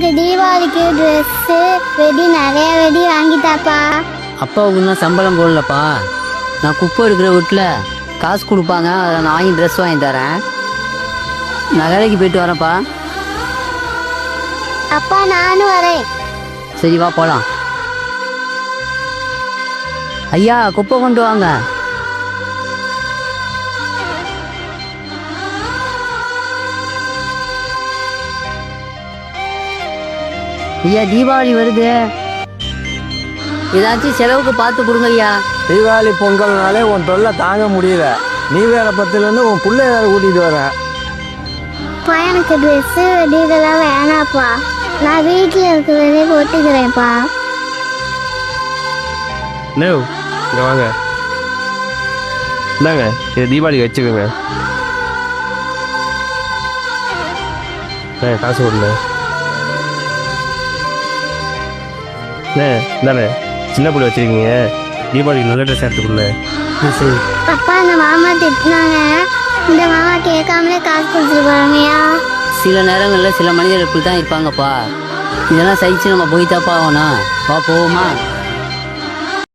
இந்த தீபாவளிக்கு ட்ரெஸ்ஸு வெடி நிறைய வெடி வாங்கிட்டாப்பா. அப்பாவுக்கு இன்னும் சம்பளம் போடலப்பா. நான் குப்பை எடுக்கிற வீட்டில் காசு கொடுப்பாங்க, அதை நான் வாங்கி ட்ரெஸ் வாங்கி தரேன். நான் வேலைக்கு போயிட்டு வரேன்ப்பா. அப்பா நானும் வரேன். சரி வா போகலாம். ஐயா குப்பை கொண்டு வாங்க. ஐயா தீபாவளி வருது, ஏதாச்சும் செலவுக்கு பார்த்து கொடுங்க ஐயா. தீபாவளி பொங்கல்னாலே உன் தொல்லை தாங்க முடியல. நீ வேற பத்துலேருந்து உன் பிள்ளை வேற கூட்டிகிட்டு வர. அப்பா எனக்கு ட்ரெஸ்ஸு வெடி இதெல்லாம் வேணாப்பா. நான் வீட்டில் இருக்கிறதே போட்டுக்கிறேன்ப்பா. நேவ் இங்கே வாங்க, இந்தாங்க இதை தீபாவளிக்கு வச்சுக்கோங்க. காசு கொடுங்க. இந்தாண்ணே சின்ன பிள்ளை வச்சுருக்கீங்க, தீபாவளிக்கு நல்ல ட்ரெஸ் எடுத்துக்கொள்ள. சரி. அப்பா இந்த மாமா திட்டினாங்க, இந்த மாமா கேட்காமலே காசு கொடுத்துட்டு போறாங்கய்யா. சில நேரங்களில் சில மனிதர்கள் இப்படி தான் இருப்பாங்கப்பா. இதெல்லாம் சகிச்சு நம்ம போய் தாப்பா ஆகணும். வா போவோமா?